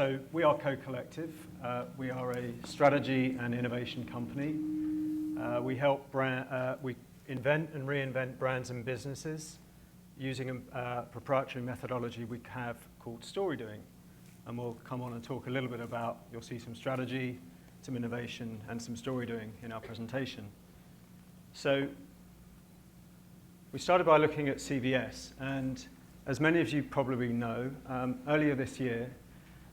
So we are Co-Collective. We are a strategy and innovation company. We help we invent and reinvent brands and businesses using a proprietary methodology we have called Storydoing. And we'll come on and talk a little bit about, you'll see some strategy, some innovation, and some Storydoing in our presentation. So we started by looking at CVS, and as many of you probably know, earlier this year,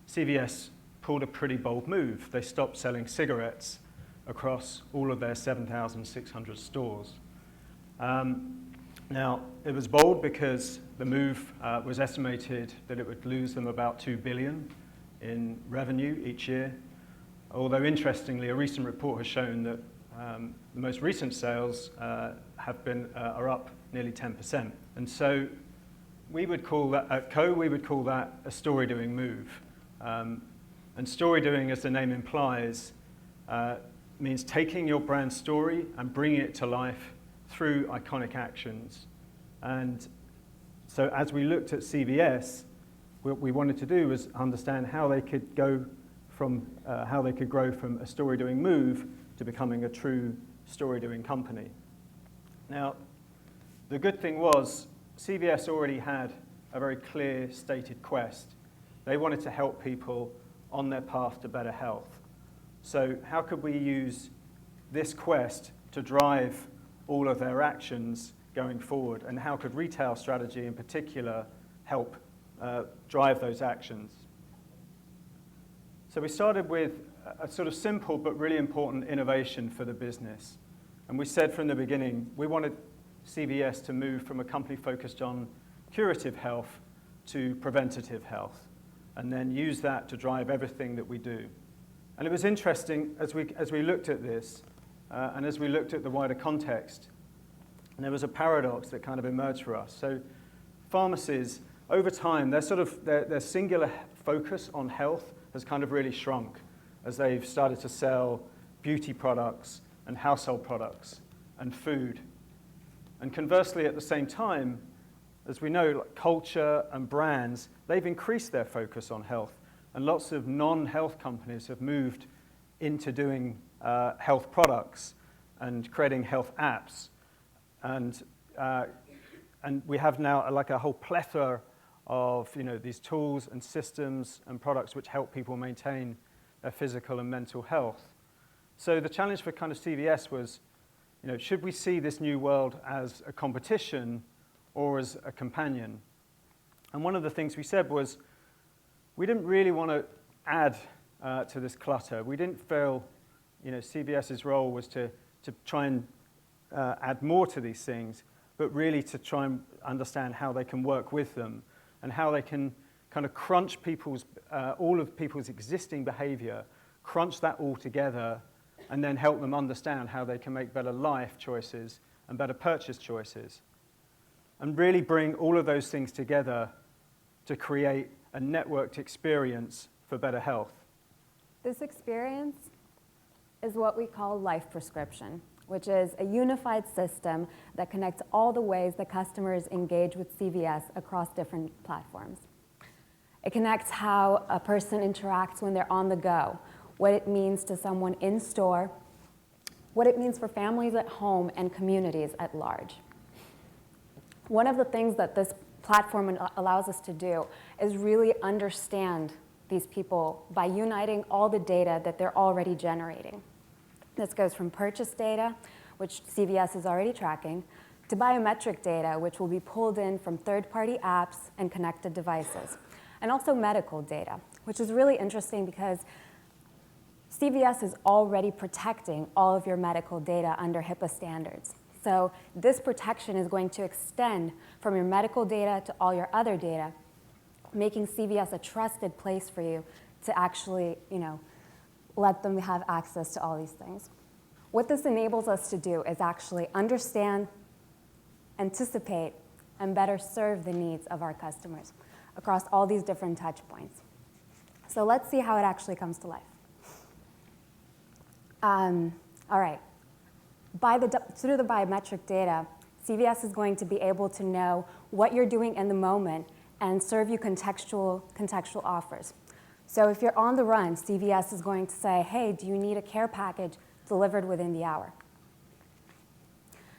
CVS pulled a pretty bold move. They stopped selling cigarettes across all of their 7,600 stores. Now, it was bold because the move was estimated that it would lose them about $2 billion in revenue each year. Although, interestingly, a recent report has shown that the most recent sales are up nearly 10%. And so we would call that, at Co, we would call that a story-doing move. And story-doing, as the name implies, means taking your brand story and bringing it to life through iconic actions. And so as we looked at CVS, what we wanted to do was understand how they could go from, how they could grow from a story-doing move to becoming a true story-doing company. Now, the good thing was, CVS already had a very clear stated quest. They wanted to help people on their path to better health. So how could we use this quest to drive all of their actions going forward? And how could retail strategy in particular help drive those actions? So we started with a sort of simple but really important innovation for the business. And we said from the beginning, we wanted CVS to move from a company focused on curative health to preventative health, and then use that to drive everything that we do. And it was interesting as we looked at this, and as we looked at the wider context, and there was a paradox that kind of emerged for us. So pharmacies, over time, their singular focus on health has kind of really shrunk as they've started to sell beauty products and household products and food. And conversely, at the same time, as we know, like culture and brands, they've increased their focus on health. And lots of non-health companies have moved into doing health products and creating health apps. And we have now like a whole plethora of these tools and systems and products which help people maintain their physical and mental health. So the challenge for kind of CVS was, should we see this new world as a competition or as a companion? And one of the things we said was, we didn't really want to add to this clutter. We didn't feel, CVS's role was to try and add more to these things, but really to try and understand how they can work with them and how they can kind of crunch all of people's existing behavior, crunch that all together, and then help them understand how they can make better life choices and better purchase choices. And really bring all of those things together to create a networked experience for better health. This experience is what we call Life Prescription, which is a unified system that connects all the ways that customers engage with CVS across different platforms. It connects how a person interacts when they're on the go, what it means to someone in store, what it means for families at home and communities at large. One of the things that this platform allows us to do is really understand these people by uniting all the data that they're already generating. This goes from purchase data, which CVS is already tracking, to biometric data, which will be pulled in from third-party apps and connected devices, and also medical data, which is really interesting because CVS is already protecting all of your medical data under HIPAA standards. So this protection is going to extend from your medical data to all your other data, making CVS a trusted place for you to actually, let them have access to all these things. What this enables us to do is actually understand, anticipate, and better serve the needs of our customers across all these different touch points. So let's see how it actually comes to life. All right. Through the biometric data, CVS is going to be able to know what you're doing in the moment and serve you contextual offers. So if you're on the run, CVS is going to say, hey, do you need a care package delivered within the hour?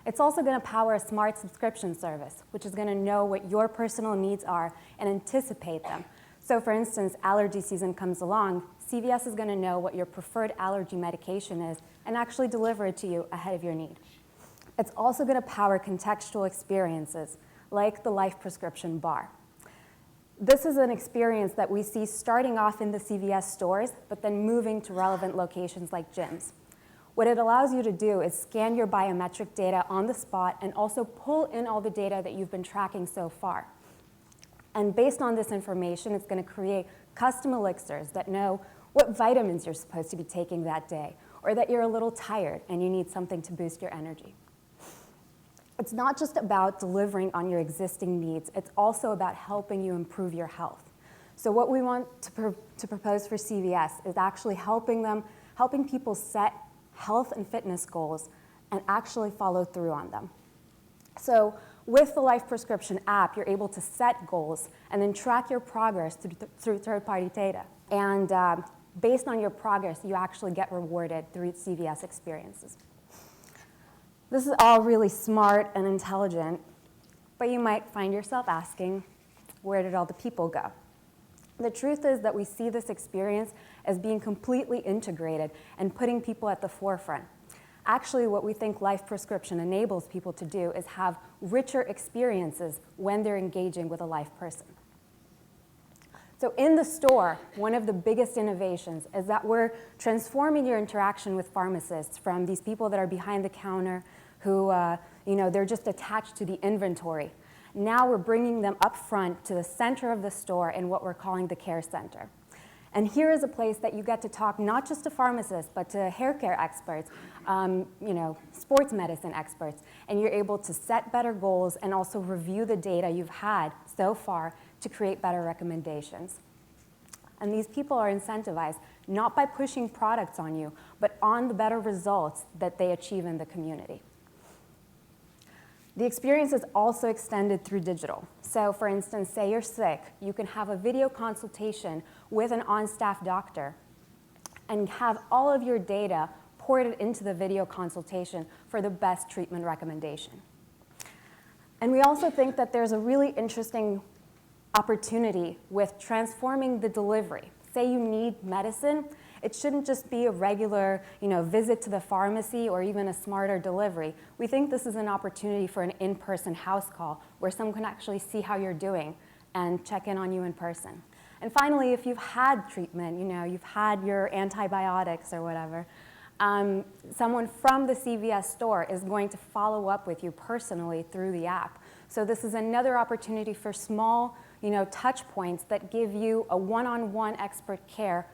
It's also going to power a smart subscription service, which is going to know what your personal needs are and anticipate them. So for instance, allergy season comes along, CVS is going to know what your preferred allergy medication is and actually deliver it to you ahead of your need. It's also going to power contextual experiences, like the Life Prescription Bar. This is an experience that we see starting off in the CVS stores, but then moving to relevant locations like gyms. What it allows you to do is scan your biometric data on the spot and also pull in all the data that you've been tracking so far. And based on this information, it's going to create custom elixirs that know what vitamins you're supposed to be taking that day, or that you're a little tired and you need something to boost your energy. It's not just about delivering on your existing needs, it's also about helping you improve your health. So what we want to propose for CVS is actually helping people set health and fitness goals and actually follow through on them. So with the Life Prescription app, you're able to set goals and then track your progress through third-party data. And based on your progress, you actually get rewarded through CVS experiences. This is all really smart and intelligent, but you might find yourself asking, where did all the people go? The truth is that we see this experience as being completely integrated and putting people at the forefront. Actually, what we think Life Prescription enables people to do is have richer experiences when they're engaging with a live person. So in the store, one of the biggest innovations is that we're transforming your interaction with pharmacists from these people that are behind the counter who, they're just attached to the inventory. Now we're bringing them up front to the center of the store in what we're calling the care center. And here is a place that you get to talk not just to pharmacists, but to hair care experts, sports medicine experts, and you're able to set better goals and also review the data you've had so far to create better recommendations. And these people are incentivized not by pushing products on you, but on the better results that they achieve in the community. The experience is also extended through digital. So for instance, say you're sick, you can have a video consultation with an on-staff doctor and have all of your data ported into the video consultation for the best treatment recommendation. And we also think that there's a really interesting opportunity with transforming the delivery. Say you need medicine, it shouldn't just be a regular visit to the pharmacy or even a smarter delivery. We think this is an opportunity for an in-person house call where someone can actually see how you're doing and check in on you in person. And finally, if you've had treatment, you've had your antibiotics or whatever, someone from the CVS store is going to follow up with you personally through the app. So this is another opportunity for small touch points that give you a one-on-one expert care,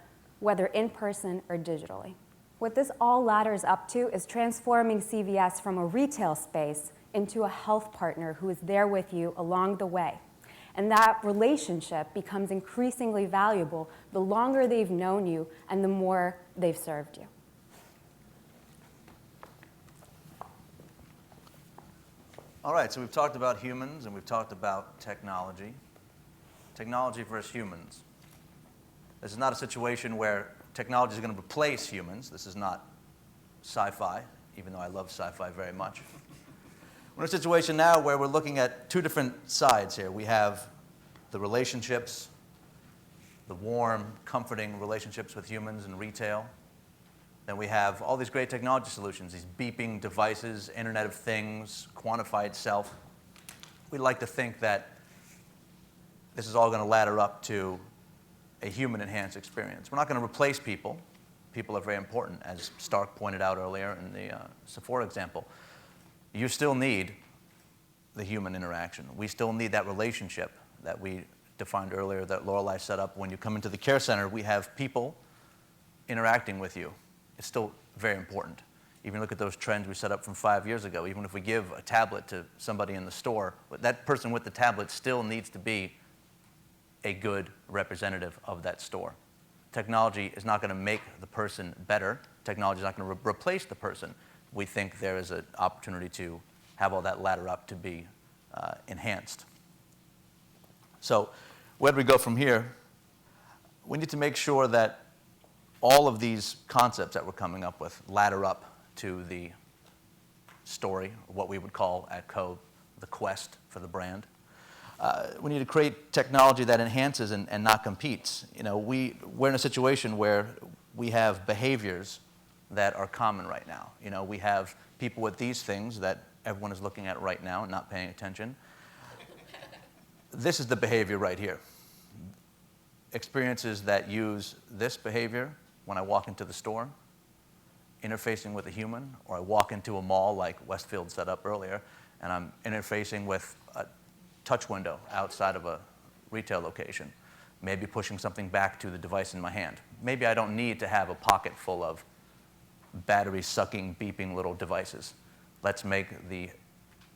whether in person or digitally. What this all ladders up to is transforming CVS from a retail space into a health partner who is there with you along the way. And that relationship becomes increasingly valuable the longer they've known you and the more they've served you. All right, so we've talked about humans and we've talked about technology. Technology versus humans. This is not a situation where technology is going to replace humans. This is not sci-fi, even though I love sci-fi very much. We're in a situation now where we're looking at two different sides here. We have the relationships, the warm, comforting relationships with humans in retail. Then we have all these great technology solutions, these beeping devices, Internet of Things, quantified self. We like to think that this is all going to ladder up to a human-enhanced experience. We're not going to replace people. People are very important, as Stark pointed out earlier in the Sephora example. You still need the human interaction. We still need that relationship that we defined earlier that Lorelei set up. When you come into the care center, we have people interacting with you. It's still very important. Even look at those trends we set up from 5 years ago. Even if we give a tablet to somebody in the store, that person with the tablet still needs to be a good representative of that store. Technology is not going to make the person better. Technology is not going to replace the person. We think there is an opportunity to have all that ladder up to be enhanced. So where do we go from here? we need to make sure that all of these concepts that we're coming up with ladder up to the story, or what we would call at Co, the quest for the brand. We need to create technology that enhances and not competes. You know, we're in a situation where we have behaviors that are common right now. You know, we have people with these things that everyone is looking at right now and not paying attention. This is the behavior right here. Experiences that use this behavior when I walk into the store, interfacing with a human, or I walk into a mall like Westfield set up earlier, and I'm interfacing with a touch window outside of a retail location, maybe pushing something back to the device in my hand. Maybe I don't need to have a pocket full of battery-sucking, beeping little devices. Let's make the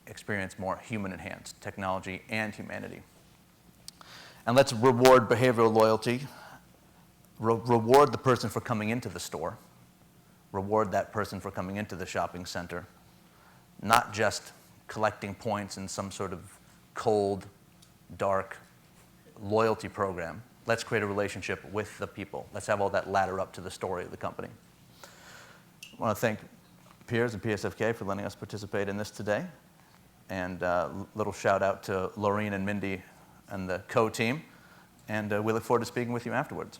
experience more human-enhanced, technology and humanity. And let's reward behavioral loyalty, reward the person for coming into the store, reward that person for coming into the shopping center, not just collecting points in some sort of cold, dark loyalty program. Let's create a relationship with the people. Let's have all that ladder up to the story of the company. I want to thank Piers and PSFK for letting us participate in this today. And a little shout out to Laureen and Mindy and the Co team. And we look forward to speaking with you afterwards.